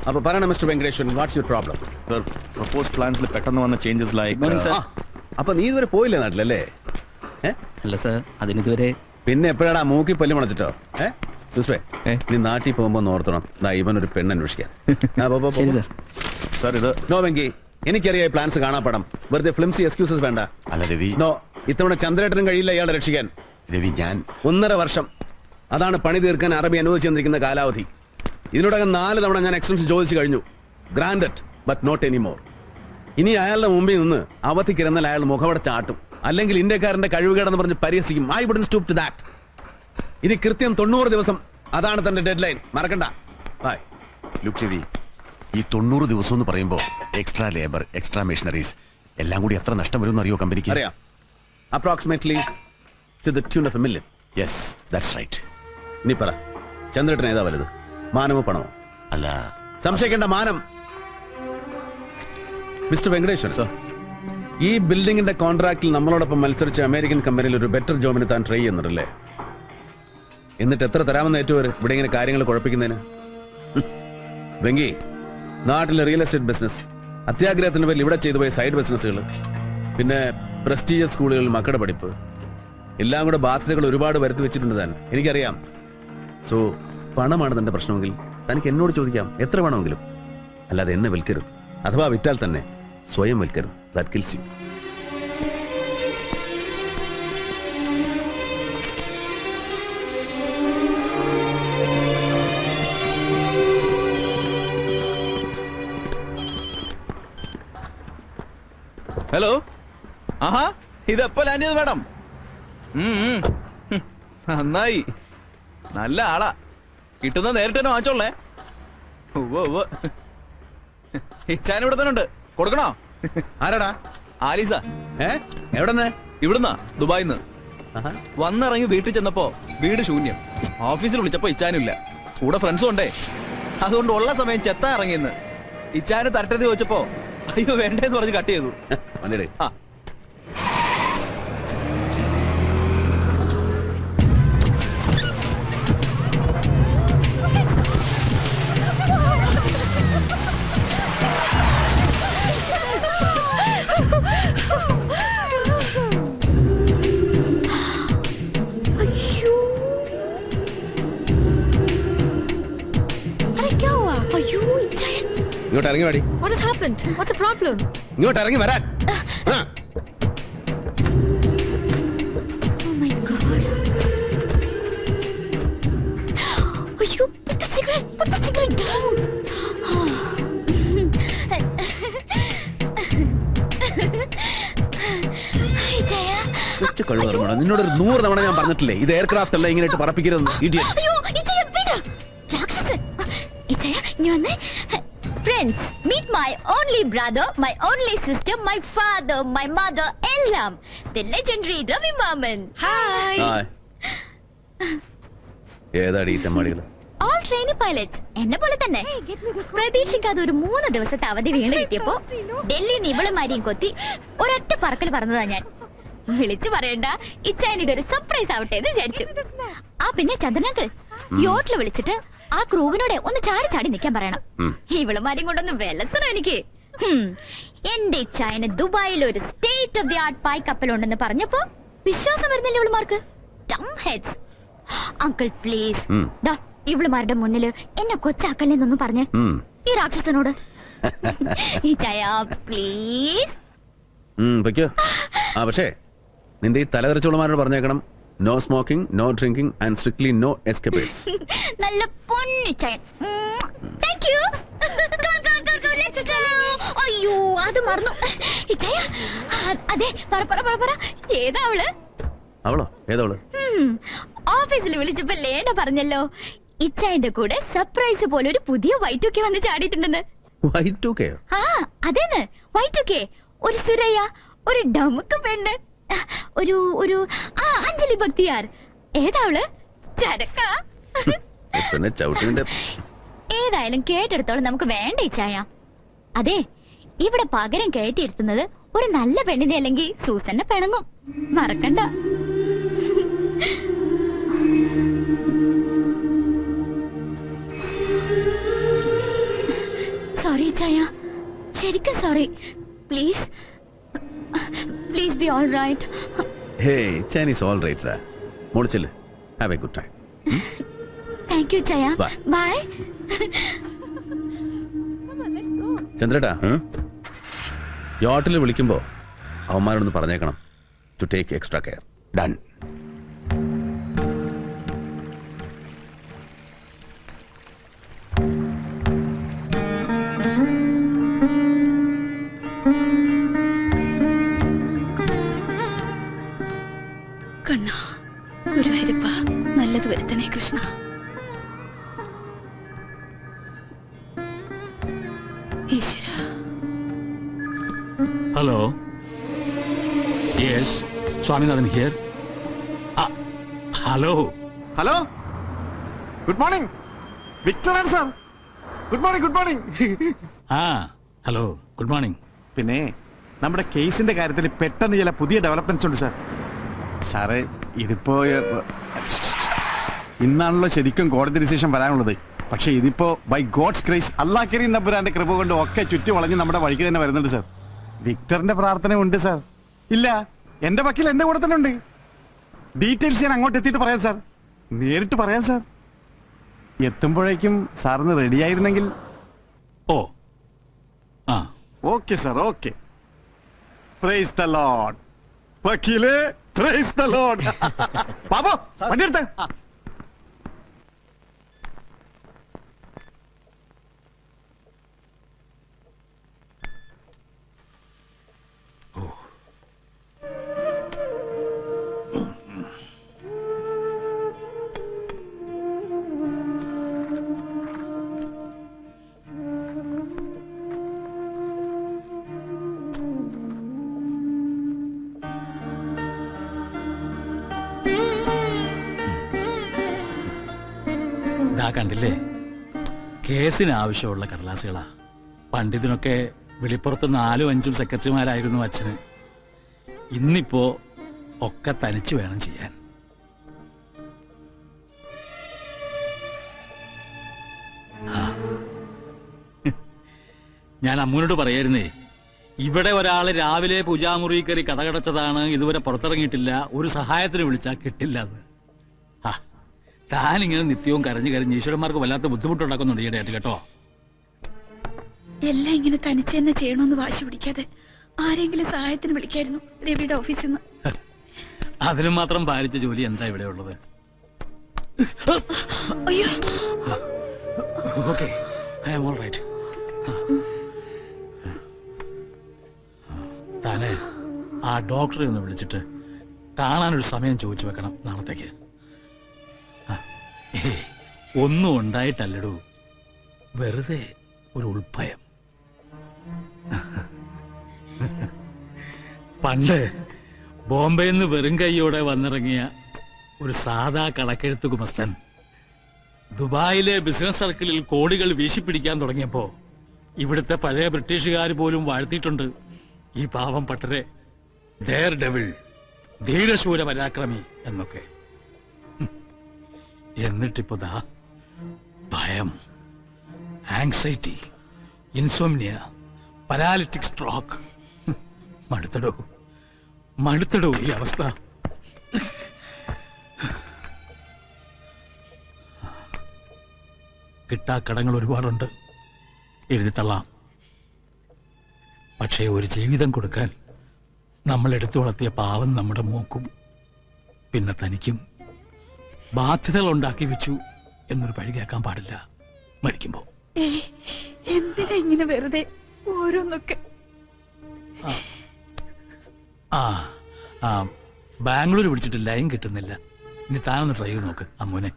അപ്പോൾ പറയണം mister Venkateswaran, what's your problem? Sir, propose പ്ലാൻസിൽ പെട്ടെന്ന് വന്ന ചേഞ്ചസ് ലൈക്ക്. അപ്പോൾ നീ ഇതുവരെ പോയില്ലേ നാട്ടിലല്ലേ? അല്ല സർ, അതിനിതുവരെ. പിന്നെ എപ്പോഴാണ് മൂക്കി പല്ല് മുളച്ചിട്ടോ? നീ നാട്ടിൽ പോകുമ്പോൾ ഓർത്തണം, ഇവനൊരു പെണ്ണ് അന്വേഷിക്കാൻ. സർ ഇത് നോ വെങ്കി, എനിക്കറിയാം പ്ലാൻസ് കാണാപ്പടം. വെറുതെ ഫ്ലിംസി എക്സ്ക്യൂസസ് വേണ്ട. അല്ല രവി, നോ, ഇത്തവണ ചന്ദ്രേട്ടനും കഴിയില്ല ഇയാളെ രക്ഷിക്കാൻ. രവി, ഞാൻ 1.5 വർഷം, അതാണ് പണി തീർക്കാൻ അറബി അനുവദിച്ചു തന്നിരിക്കുന്ന കാലാവധി. ഇതിനോടകം 4 തവണ ഞാൻ എക്സ്റ്റൻഷൻ ചോദിച്ചു കഴിഞ്ഞു. Granted, but not anymore. ഇനി അയാളുടെ മുമ്പിൽ നിന്ന് അവധിക്കിരുന്നാൽ അയാൾ മുഖമടച്ച് ആട്ടും, അല്ലെങ്കിൽ ഇന്ത്യക്കാരന്റെ കഴിവുകേടെന്ന് പറഞ്ഞ് പരിഹസിക്കും. I wouldn't stoop to that. ഇനി കൃത്യം 90 ദിവസം, അതാണ് തന്റെ ഡെഡ് ലൈൻ, മറക്കണ്ട. ലുക്ക് രവി, ഈ 90 ദിവസം എന്ന് പറയുമ്പോൾ എക്സ്ട്രാ ലേബർ, എക്സ്ട്രാ മെഷീനറീസ് എല്ലാം കൂടി എത്ര നഷ്ടം വരും അറിയോ കമ്പനിക്ക്? അറിയാം. Approximately to the tune of $1 million. Yes, that's right. ഇനി പറ, ചന്ദ്രേട്ടൻ ഏതാ വലുത്, മാനമോ പണമോ? അല്ല, സംശയിക്കേണ്ട, മാനം. മിസ്റ്റർ വെങ്കടേശ്വരൻ സർ, ഈ ബിൽഡിംഗിന്റെ കോൺട്രാക്റ്റിൽ നമ്മളോടൊപ്പം മത്സരിച്ച അമേരിക്കൻ കമ്പനിയിൽ ഒരു ബെറ്റർ ജോബിന് താൻ ട്രൈ ചെയ്യുന്നുണ്ടല്ലേ? എന്നിട്ട് എത്ര തരാമെന്ന് ഏറ്റുവരെ ഇവിടെ ഇങ്ങനെ കാര്യങ്ങൾ കുഴപ്പിക്കുന്നതിന്? വെങ്കി, നാട്ടിലെ റിയൽ എസ്റ്റേറ്റ് ബിസിനസ്, അത്യാഗ്രഹത്തിന്റെ പേരിൽ ഇവിടെ ചെയ്തു പോയ സൈഡ് ബിസിനസ്സുകൾ, പിന്നെ പ്രസ്റ്റീജിയസ് സ്കൂളുകളിൽ മക്കളുടെ പഠിപ്പ്, എല്ലാം കൂടെ ബാധ്യതകൾ ഒരുപാട് വരുത്തി വെച്ചിട്ടുണ്ട് താൻ, എനിക്കറിയാം. സോ പണമാണ് തന്റെ പ്രശ്നമെങ്കിൽ തനിക്ക് എന്നോട് ചോദിക്കാം, എത്ര വേണമെങ്കിലും. അല്ലാതെ എന്നെ വിൽക്കരുത്. അഥവാ വിറ്റാൽ തന്നെ സ്വയം വിൽക്കരുത്. That kills you. ഹലോ. ആഹാ, ഇതെപ്പോ ലാൻഡ് ചെയ്ത് മാഡം? നന്നായി, നല്ല ആളാ. കിട്ടുന്ന നേരിട്ട് തന്നെ വാങ്ങിച്ചോളേ. ഇച്ചാൻ ഇവിടെ തന്നെ ഉണ്ട്, കൊടുക്കണോ? ആരാടാ? ആലീസ. എവിടെന്ന്? ഇവിടുന്നാ, ദുബായിന്ന്. വന്നിറങ്ങി വീട്ടിൽ ചെന്നപ്പോ വീട് ശൂന്യം. ഓഫീസിൽ വിളിച്ചപ്പോ ഇച്ചാനില്ല, കൂടെ ഫ്രണ്ട്സും ഉണ്ടേ. അതുകൊണ്ട് ഉള്ള സമയം ചെത്താൻ ഇറങ്ങിയെന്ന്. ഇച്ചാന് തരട്ടെന്ന് ചോദിച്ചപ്പോ അയ്യോ വേണ്ടേന്ന് പറഞ്ഞ് കട്ട് ചെയ്തു. ആ, ഇങ്ങോട്ട് ഇറങ്ങി വാടി. What has happened? What's the problem? ഇങ്ങോട്ട് ഇറങ്ങി വരാൻ. Oh my God. You put the cigarette down. നിന്നോടൊരു 100 തവണ ഞാൻ പറഞ്ഞിട്ടില്ലേ, ഇത് എയർക്രാഫ്റ്റ് അല്ല, ഇങ്ങനെ പറപ്പിക്കരുത്. Friends, meet my only brother, my only sister, my father, my mother, Ellam, the legendary Ravi Maman. Hi. ഏതാടി ഈ തെമ്മാടികൾ? All trainee pilots. എന്നെ പോലെ തന്നെ. പ്രതീക്ഷിക്കാതെ ഒരു 3 ദിവസത്തെ അവധി വീണ് കിട്ടിയപ്പോ ഡൽഹി നിവളുമാരിയും കൊത്തി ഒരൊറ്റ പറക്കൽ പറഞ്ഞതാ ഞാൻ. വിളിച്ചു പറയണ്ട, ഇച്ചാൻ ഇതൊരു സർപ്രൈസ് ആവട്ടെ എന്ന് വിചാരിച്ചു. പിന്നെ ചന്ദ്രനങ്കിൾ യോട്ടിൽ വിളിച്ചിട്ട് ആ ക്രൂവിനോടെ ഒന്ന് ചാടി ചാടി നിൽക്കാൻ പറയണം. ഇവളുമാരെയും കൊണ്ടൊന്ന് വെലസണം എനിക്ക്. എന്റെ ഇച്ചായന് ദുബായിൽ ഒരു സ്റ്റേറ്റ് ഓഫ് ദി ആർട്ട് പായ് കപ്പലുണ്ടെന്ന് പറഞ്ഞപ്പോ വിശ്വാസം വരുന്നില്ല ഇവളുമാർക്ക്. അങ്കിൾ പ്ലീസ്, ഇവളുമാരുടെ മുന്നില് എന്നെ കൊച്ചാക്കല്ലെന്നൊന്നും പറഞ്ഞ് ഈ രാക്ഷസനോട്. ഇച്ചായ പ്ലീസ്. പക്ഷേ നിന്റെ ഈ തലതെറിച്ചോളമാരോട് പറഞ്ഞേക്കണം, no smoking, no drinking and strictly no escapers. നല്ല പൊന്നിച്ചായൻ. താങ്ക്യൂ. അയ്യോ, അത് മറന്നു. അതെ, പറ. ഏതാ അവള്? അവളോ? ഏതവള്? ഓഫീസിൽ വിളിച്ചപ്പോ ലേന പറഞ്ഞല്ലോ, ഇച്ചായന്റെ കൂടെ സർപ്രൈസ് പോലെ ഒരു പുതിയ Y2K വന്ന് ചാടിയിട്ടുണ്ടെന്ന്. Y2K? അതേന്ന്, Y2K. ഒരു സുരയ്യ, ഒരു ഡമുക്ക് പെണ്ണ്, ഒരു അഞ്ജലി ഭക്തിയാർ. ഏതാ അവള്? ചരക്ക. ഏതായാലും കേട്ടെടുത്തോളം നമുക്ക് വേണ്ട ഇച്ചായ. അതെ, ഇവിടെ പകരം കയറ്റിയിരുത്തുന്നത് ഒരു നല്ല പെണ്ണിനെ അല്ലെങ്കിൽ സൂസന്നെ പിണങ്ങും, മറക്കണ്ട. sorry. Please. Please be all right. Hey Chinese all right മോള് ചെല്ല്. Have a good time. Thank you, Chaya. Bye. Bye. ചന്ദ്രേട്ടാ, യോട്ടിൽ വിളിക്കുമ്പോ അവന്മാരോടൊന്ന് പറഞ്ഞേക്കണം to take extra care. Done. കണ്ണ ഗുരുവായൂരപ്പ നല്ലത് വരുത്തണേ കൃഷ്ണ. ഈശ്വര. Hello. Yes, Swaminathan here. Hello. Hello, good morning. വിക്ടറാണ് sir. Good morning, good morning. ആ ഹലോ, ഗുഡ് മോർണിംഗ്. പിന്നെ നമ്മുടെ കേസിന്റെ കാര്യത്തിൽ പെട്ടെന്ന് ചില പുതിയ ഡെവലപ്മെന്റ്സ് ഉണ്ട് സാർ. സാറേ, ഇതിപ്പോ ഇന്നാണല്ലോ ശരിക്കും കോടതി ഡിസിഷൻ വരാനുള്ളത്. പക്ഷെ ഇതിപ്പോ ബൈ ഗോഡ്സ് ഗ്രേസ് അല്ലാഹ് കരീം നമ്പുരാന്റെ കൃപ കൊണ്ട് ഒക്കെ ചുറ്റി വളഞ്ഞ് നമ്മുടെ വഴിക്ക് തന്നെ വരുന്നുണ്ട് സാർ. വിക്ടറിന്റെ പ്രാർത്ഥന ഉണ്ട് സാർ. ഇല്ല, എന്റെ വക്കീൽ എന്റെ കൂടെ തന്നെ ഉണ്ട്. ഡീറ്റെയിൽസ് ഞാൻ അങ്ങോട്ട് എത്തിയിട്ട് പറയാം സാർ. നേരിട്ട് പറയാം സാർ. എത്തുമ്പോഴേക്കും സാറിന് റെഡി ആയിരുന്നെങ്കിൽ. ഓ ആ okay sir, okay. Praise the lord. വക്കീലേ, പ്രൈസ് ദ ലോർഡ്. ബാബു, വണ്ടി എടുത്ത്. ഇതാ കണ്ടില്ലേ, കേസിന് ആവശ്യമുള്ള കടലാസുകളാ. പണ്ടിതിനൊക്കെ വെളിപ്പുറത്ത് 4ഉം 5ഉം സെക്രട്ടറിമാരായിരുന്നു അച്ഛന്. ഇന്നിപ്പോ ഒക്കെ തനിച്ച് വേണം ചെയ്യാൻ. ഞാൻ അമ്മൂനോട് പറയായിരുന്നേ, ഇവിടെ ഒരാള് രാവിലെ പൂജാമുറി കയറി കടകടച്ചതാണ്, ഇതുവരെ പുറത്തിറങ്ങിയിട്ടില്ല, ഒരു സഹായത്തിന് വിളിച്ചാൽ കിട്ടില്ല എന്ന്. താനിങ്ങനെ നിത്യവും കരഞ്ഞു കരഞ്ഞ് ഈശ്വരന്മാർക്ക് വല്ലാത്ത ബുദ്ധിമുട്ടുണ്ടാക്കുന്നുണ്ട് ഈയിടെയായിട്ട് കേട്ടോ. എല്ലാം ഇങ്ങനെ തനിച്ച് തന്നെ ചെയ്യണമെന്ന് വാശി പിടിക്കാതെ ആരെങ്കിലും സഹായത്തിന് വിളിക്കായിരുന്നു രവിയുടെ ഓഫീസിൽ നിന്ന്. അതിനും മാത്രം ഭാരിച്ച ജോലി എന്താ ഇവിടെ ഉള്ളത്? അയ്യോ. Okay, I am all right. താനെ ആ ഡോക്ടറെ ഒന്ന് വിളിച്ചിട്ട് കാണാനൊരു സമയം ചോദിച്ചു വെക്കണം നാളത്തേക്ക്. ഒന്നും ഉണ്ടായിട്ടല്ലടൂ, വെറുതെ ഒരു ഉൾഭയം. പണ്ട് ബോംബെയിൽ നിന്ന് വെറും കൈയോടെ വന്നിറങ്ങിയ ഒരു സാധാ കണക്കെഴുത്ത് ഗുമസ്തൻ ദുബായിലെ ബിസിനസ് സർക്കിളിൽ കോടികൾ വീശിപ്പിടിക്കാൻ തുടങ്ങിയപ്പോ ഇവിടുത്തെ പഴയ ബ്രിട്ടീഷുകാർ പോലും വാഴ്ത്തിയിട്ടുണ്ട് ഈ പാവം പട്ടരെ ഡെയർ ഡെവിൾ, ധീരശൂര പരാക്രമി എന്നൊക്കെ. എന്നിട്ടിപ്പോ ദാ ഭയം, ആങ്സൈറ്റി, ഇൻസോംനിയ, പാരാലിറ്റിക് സ്ട്രോക്ക്. മടുത്തടോ ഈ അവസ്ഥ. കിട്ടാക്കടങ്ങൾ ഒരുപാടുണ്ട്, എഴുതിത്തള്ളാം. പക്ഷേ ഒരു ജീവിതം കൊടുക്കാൻ നമ്മൾ എടുത്തു വളർത്തിയ പാവം നമ്മുടെ മോക്കും പിന്നെ തനിക്കും ബാധ്യതകൾ ഉണ്ടാക്കി വെച്ചു എന്നൊരു പഴി കേൾക്കാൻ പാടില്ല മരിക്കുമ്പോ. എന്തിനാ ഇങ്ങനെ വെറുതെ ഓരോന്നൊക്കെ? ബാംഗ്ലൂർ പിടിച്ചിട്ട് ലൈൻ കിട്ടുന്നില്ല. ഇനി താനൊന്ന് ട്രൈ ചെയ്ത് നോക്ക് അമ്മൂനെ.